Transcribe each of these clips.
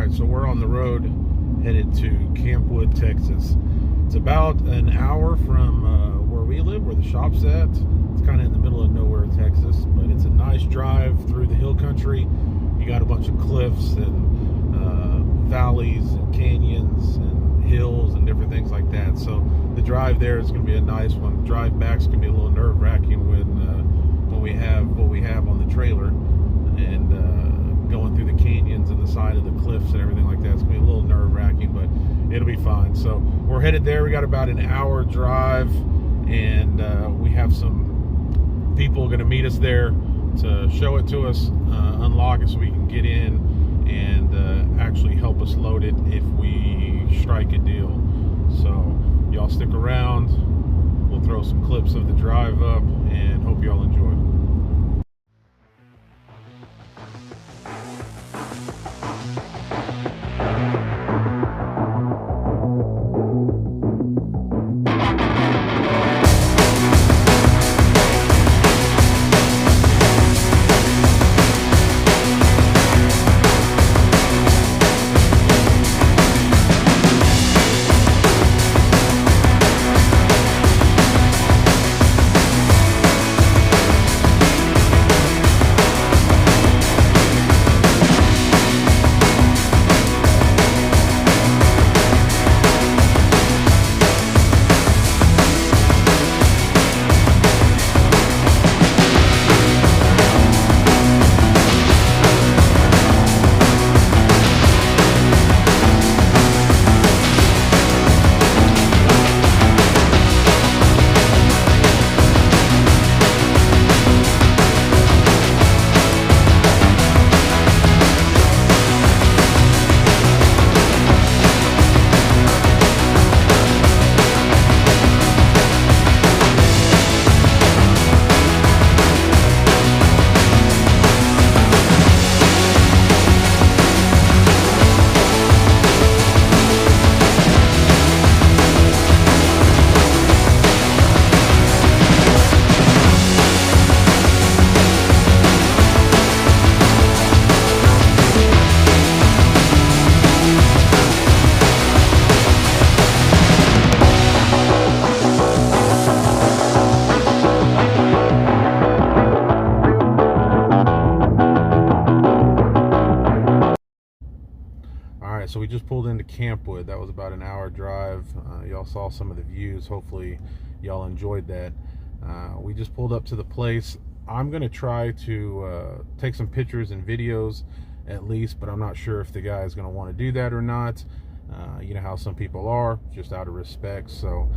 right, so we're on the road headed to Campwood, Texas. It's about an hour from where we live, where the shop's at. It's kind of in the middle of nowhere, Texas, but it's a nice drive through the hill country. You got a bunch of cliffs and valleys and canyons and hills and different things like that. So the drive there is going to be a nice one. Drive back is going to be a little nerve-wracking when we have what we have on the trailer, and going through the canyons and the side of the cliffs and everything like that. It's going to be a little nerve-wracking, but it'll be fine. So we're headed there. We got about an hour drive, and we have some people going to meet us there to show it to us, unlock it so we can get in and actually help us load it if we strike a deal. So y'all stick around. We'll throw some clips of the drive up and hope y'all enjoy. So we just pulled into Campwood. That was about an hour drive. Y'all saw some of the views. Hopefully y'all enjoyed that. We just pulled up to the place. I'm gonna try to take some pictures and videos at least, but I'm not sure if the guy is gonna want to do that or not. You know how some people are, just out of respect. So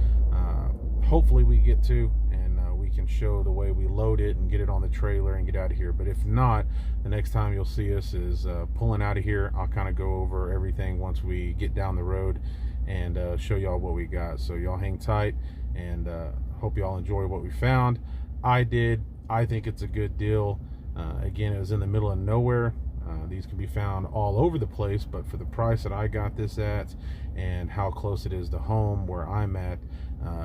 hopefully we get to, and we can show the way we load it and get it on the trailer and get out of here. But if not, the next time you'll see us is pulling out of here. I'll kind of go over everything once we get down the road and show y'all what we got. So y'all hang tight, and hope y'all enjoy what we found. I did. I think it's a good deal. Again, it was in the middle of nowhere. These can be found all over the place, but for the price that I got this at and how close it is to home where I'm at,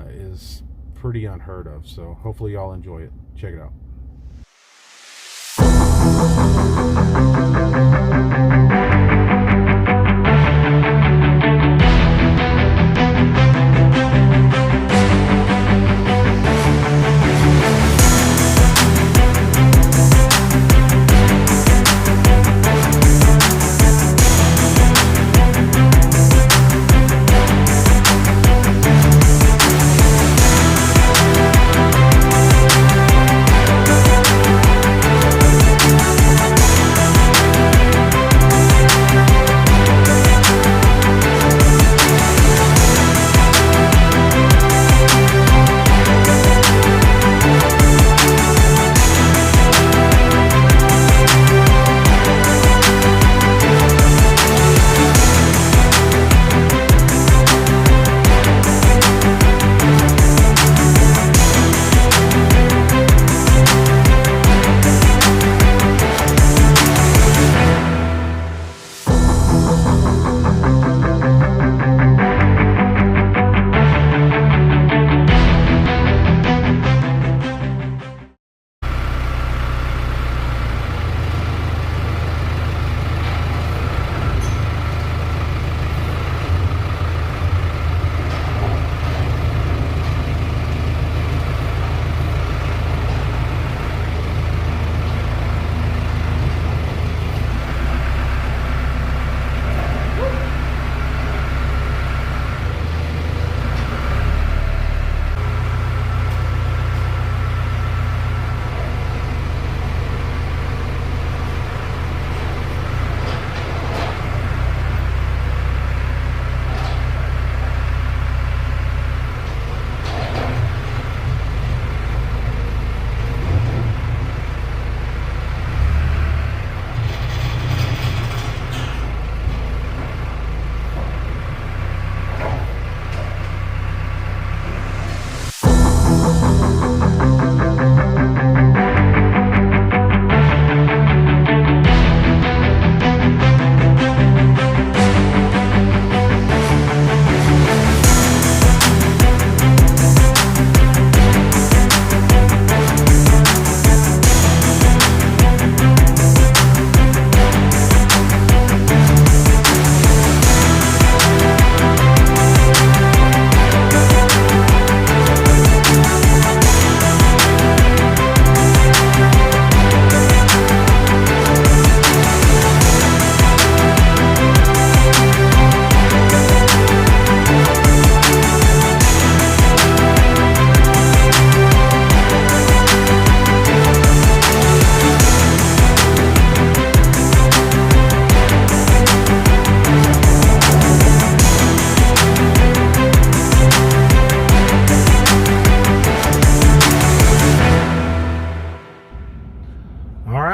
is pretty unheard of. So hopefully y'all enjoy it. Check it out.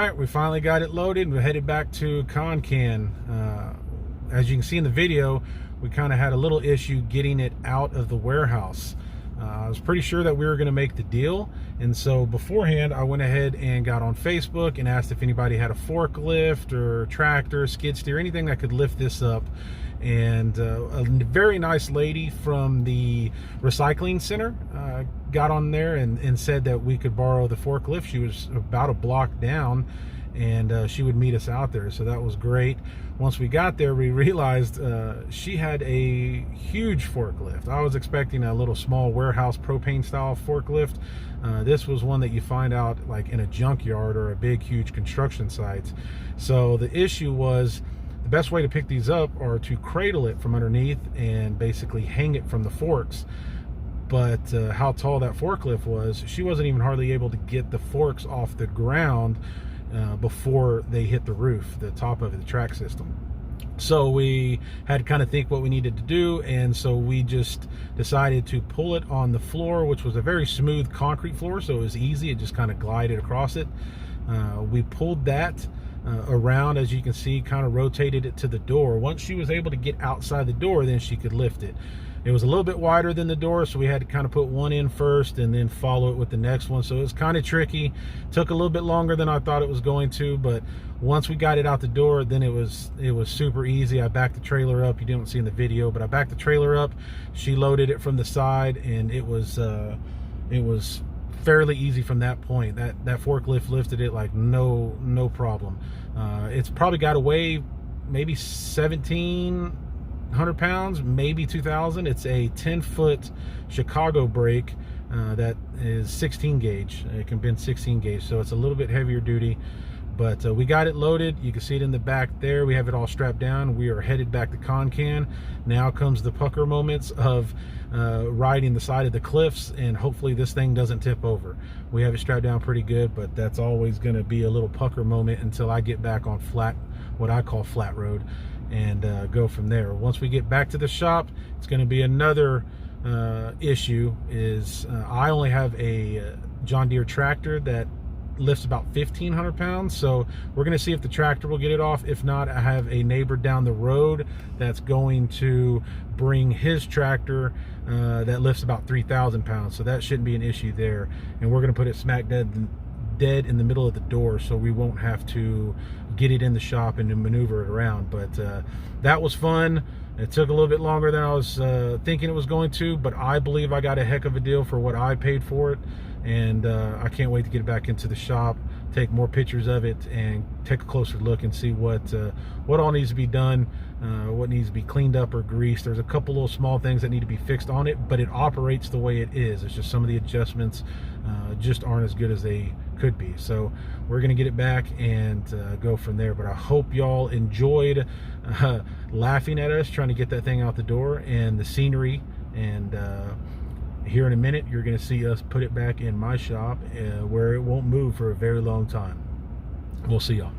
right, we finally got it loaded. We're headed back to Concan. As you can see in the video, we kind of had a little issue getting it out of the warehouse. I was pretty sure that we were going to make the deal, and so beforehand I went ahead and got on Facebook and asked if anybody had a forklift or tractor, skid steer, anything that could lift this up. And a very nice lady from the recycling center got on there and said that we could borrow the forklift. She was about a block down, and she would meet us out there, so that was great. Once we got there, we realized she had a huge forklift. I was expecting a little small warehouse propane style forklift. This was one that you find out like in a junkyard or a big huge construction site. So the issue was, the best way to pick these up are to cradle it from underneath and basically hang it from the forks. But how tall that forklift was, she wasn't even hardly able to get the forks off the ground before they hit the roof, the top of the track system. So we had to kind of think what we needed to do, and so we just decided to pull it on the floor, which was a very smooth concrete floor, so it was easy. It just kind of glided across it. We pulled that around, as you can see, kind of rotated it to the door. Once she was able to get outside the door, then she could lift it. It was a little bit wider than the door, so we had to kind of put one in first and then follow it with the next one. So it was kind of tricky. Took a little bit longer than I thought it was going to, but once we got it out the door, then it was super easy. I backed the trailer up. You didn't see in the video, but I backed the trailer up. She loaded it from the side, and it was fairly easy from that point. That forklift lifted it like no problem. It's probably got to weigh maybe 1,700 pounds, maybe 2,000. It's a 10-foot Chicago brake that is 16 gauge. It can bend 16 gauge, so it's a little bit heavier duty. But we got it loaded. You can see it in the back there. We have it all strapped down. We are headed back to Concan. Now comes the pucker moments of riding the side of the cliffs, and hopefully this thing doesn't tip over. We have it strapped down pretty good, but that's always going to be a little pucker moment until I get back on flat, what I call flat road, and go from there. Once we get back to the shop, it's going to be another issue. Is I only have a John Deere tractor that lifts about 1,500 pounds, so we're going to see if the tractor will get it off. If not, I have a neighbor down the road that's going to bring his tractor that lifts about 3,000 pounds, so that shouldn't be an issue there. And we're going to put it smack dead in the middle of the door, so we won't have to get it in the shop and to maneuver it around. But that was fun. It took a little bit longer than I was thinking it was going to, but I believe I got a heck of a deal for what I paid for it. And I can't wait to get it back into the shop, take more pictures of it, and take a closer look and see what all needs to be done, what needs to be cleaned up or greased. There's a couple little small things that need to be fixed on it, but it operates the way it is. It's just some of the adjustments just aren't as good as they could be. So we're gonna get it back and go from there. But I hope y'all enjoyed laughing at us trying to get that thing out the door and the scenery. And here in a minute, you're going to see us put it back in my shop where it won't move for a very long time. We'll see y'all.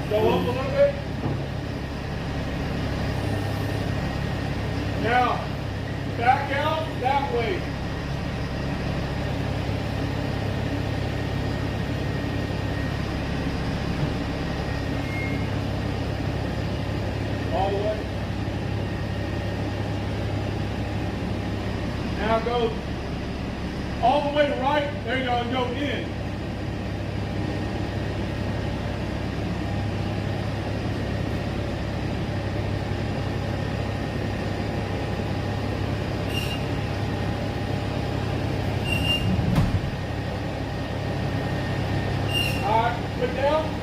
Go up a little bit. Now, back out that way. All the way. Now go all the way to right. There you go, and go in. All right, put down.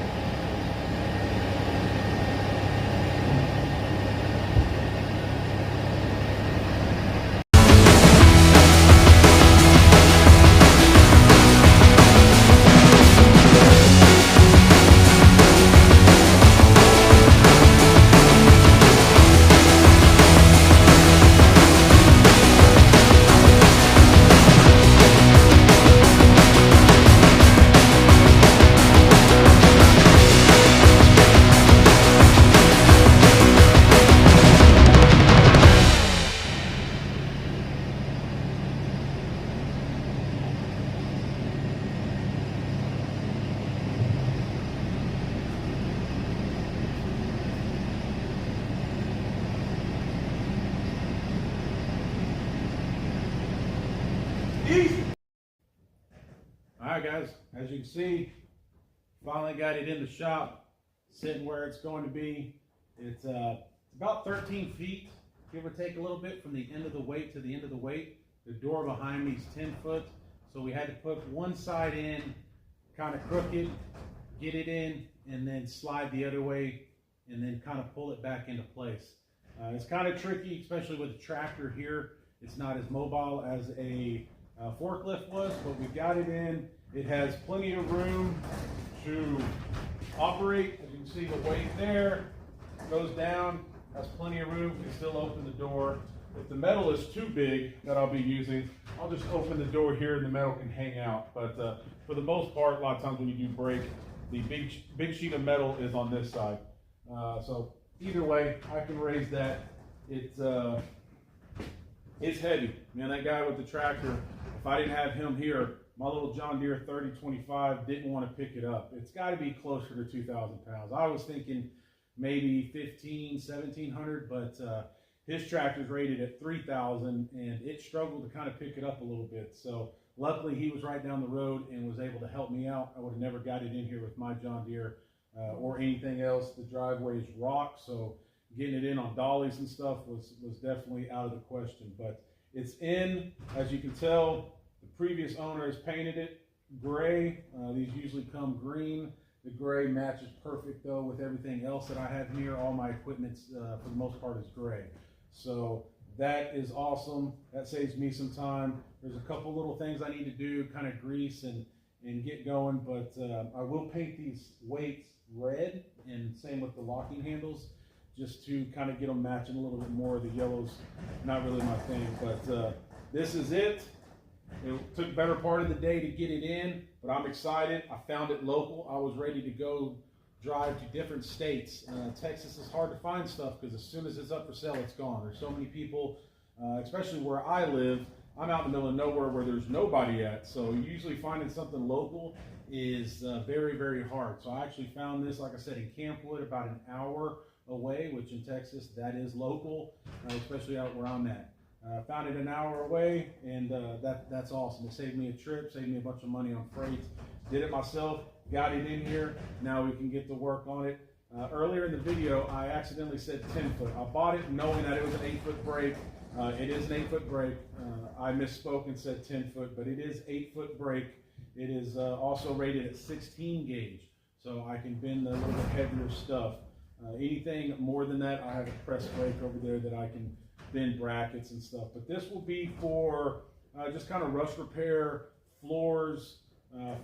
Easy. All right, guys, as you can see, finally got it in the shop, sitting where it's going to be. It's about 13 feet, give or take a little bit, from the end of the weight to the end of the weight. The door behind me is 10 foot, so we had to put one side in, kind of crook it, get it in, and then slide the other way, and then kind of pull it back into place. It's kind of tricky, especially with the tractor here. It's not as mobile as a forklift was, but we got it in. It has plenty of room to operate. As you can see, the weight there goes down, has plenty of room. We can still open the door. If the metal is too big that I'll be using, I'll just open the door here and the metal can hang out. But for the most part, a lot of times when you do brake, the big sheet of metal is on this side. So either way, I can raise that. It's heavy. Man, that guy with the tractor, if I didn't have him here, my little John Deere 3025 didn't want to pick it up. It's got to be closer to 2,000 pounds. I was thinking maybe 1,700, but his tractor's rated at 3,000, and it struggled to kind of pick it up a little bit. So luckily he was right down the road and was able to help me out. I would have never got it in here with my John Deere or anything else. The driveway is rock, so getting it in on dollies and stuff was definitely out of the question. But it's in, as you can tell. The previous owner has painted it gray. These usually come green. The gray matches perfect though with everything else that I have here. All my equipment for the most part is gray. So that is awesome. That saves me some time. There's a couple little things I need to do, kind of grease and get going, but I will paint these weights red, and same with the locking handles, just to kind of get them matching a little bit more. The yellow's not really my thing, but this is it. It took the better part of the day to get it in, but I'm excited. I found it local. I was ready to go drive to different states. Texas is hard to find stuff because as soon as it's up for sale, it's gone. There's so many people, especially where I live. I'm out in the middle of nowhere where there's nobody at, so usually finding something local is very, very hard. So I actually found this, like I said, in Campwood, about an hour away, which in Texas, that is local, especially out where I'm at. Found it an hour away, and that's awesome. It saved me a trip, saved me a bunch of money on freight. Did it myself, got it in here. Now we can get to work on it. Earlier in the video, I accidentally said 10 foot. I bought it knowing that it was an 8-foot brake. It is an 8-foot brake. I misspoke and said 10 foot, but it is 8-foot brake. It is also rated at 16 gauge, so I can bend a little bit heavier stuff. Anything more than that, I have a press brake over there that I can bend brackets and stuff. But this will be for just kind of rust repair, floors,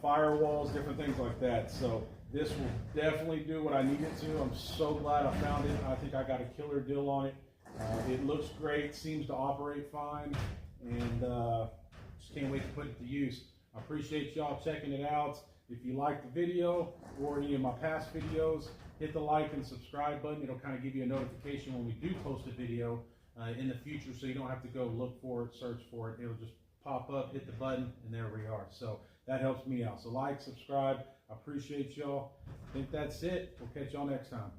firewalls, different things like that. So this will definitely do what I need it to. I'm so glad I found it. I think I got a killer deal on it. It looks great, seems to operate fine, and just can't wait to put it to use. I appreciate y'all checking it out. If you like the video or any of my past videos, hit the like and subscribe button. It'll kind of give you a notification when we do post a video in the future, so you don't have to go look for it, search for it. It'll just pop up, hit the button, and there we are. So that helps me out. So like, subscribe. I appreciate y'all. I think that's it. We'll catch y'all next time.